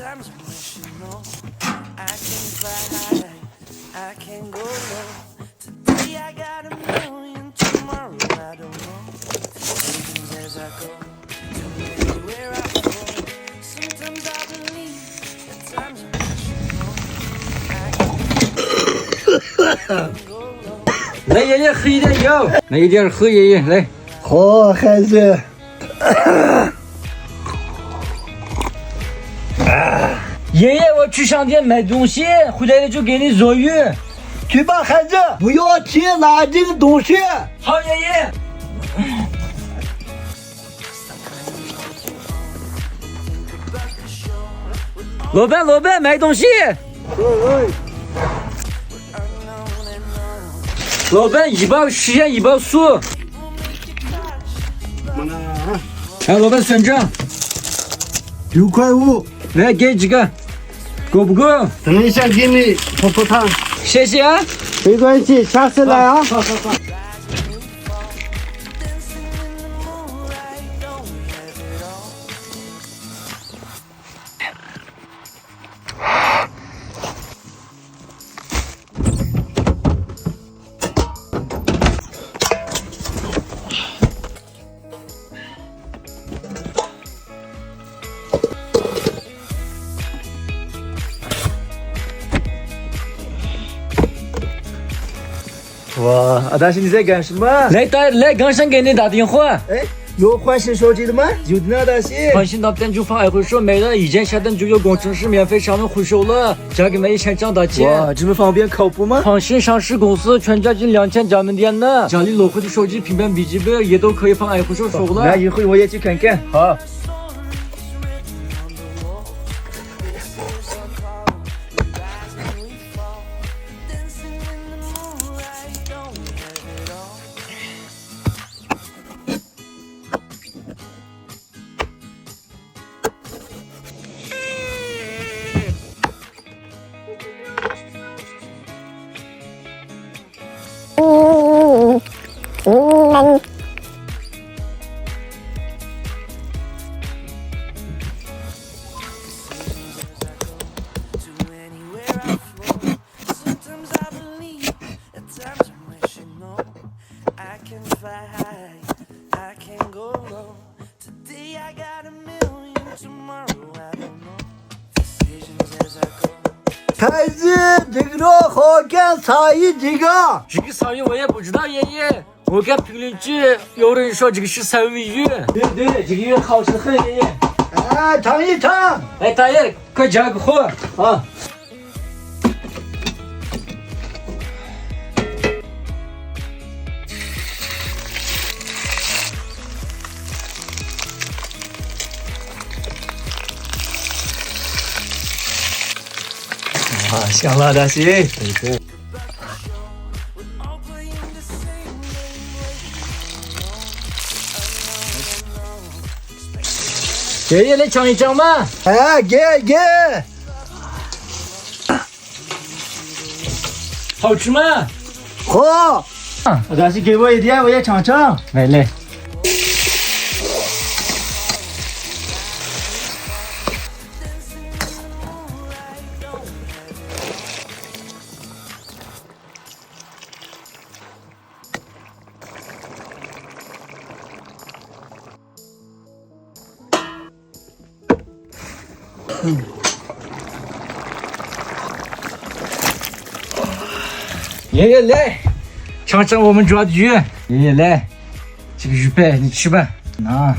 times I wish you know I can fly high, I can go low. Today I got a million, tomorrow I don't know. Decisions as I go, too many where I go. Sometimes I believe, at times I wish you know I can go low. 来，爷爷喝一点药，来一点喝，爷爷来。好，孩子。爷爷，我去商店买东西，回来了就给你做鱼。去吧，孩子，不要提垃圾的东西。好，爷爷。老板，老板，买东西。老板，一包实现一包素。哎，老板算账。 6.5块，来给几个，够不够？等一下给你泡泡汤。谢谢啊。没关系，下次来啊。好。 哇，阿大师你在干什么？来，刚想给你打电话。哎，有换新手机的吗？有的呢，阿大师。换新到店就放爱回收，买了一件下单就有工程师免费上门回收了，加给买1000挣到钱。哇，这么方便靠谱吗？放心，上市公司全家近2000家门店呢，家里落回的手机、平板、笔记本也都可以放爱回收收了。那一会我也去看看。好。 Sometimes I believe, at times I wish you know I can fly high, I can go low. Today I got a million, tomorrow I don't know. Decisions as I go. 孩子，这个好干茶叶这个。这个草鱼我也不知道，爷爷。我看评论区有人说这个是三文鱼。对，这个鱼好吃得很，爷爷。哎，尝一尝。哎，大爷，快加个货啊！啊，香了，大师。对。 爷爷来尝一尝嘛！哎，给，好吃吗？好。大师给我一点，我也尝尝。来。爷爷来，尝尝我们抓的鱼。爷爷来，这个鱼排你吃吧。啊。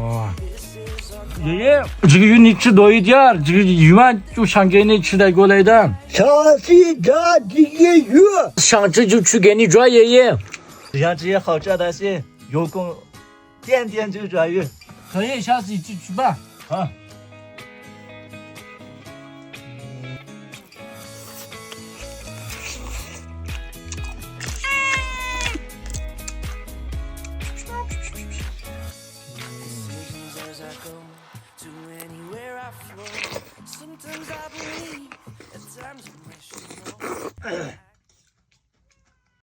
哇，爷爷，这个鱼你吃多一点，这个鱼嘛就想给你吃带过来的。想去抓这个鱼，上次就去给你抓，爷爷。这样子也好吃，大师。有空天天就抓鱼。可以，下次一起去吧。好。I go, to anywhere I flow. Sometimes I believe, at times I wish you know.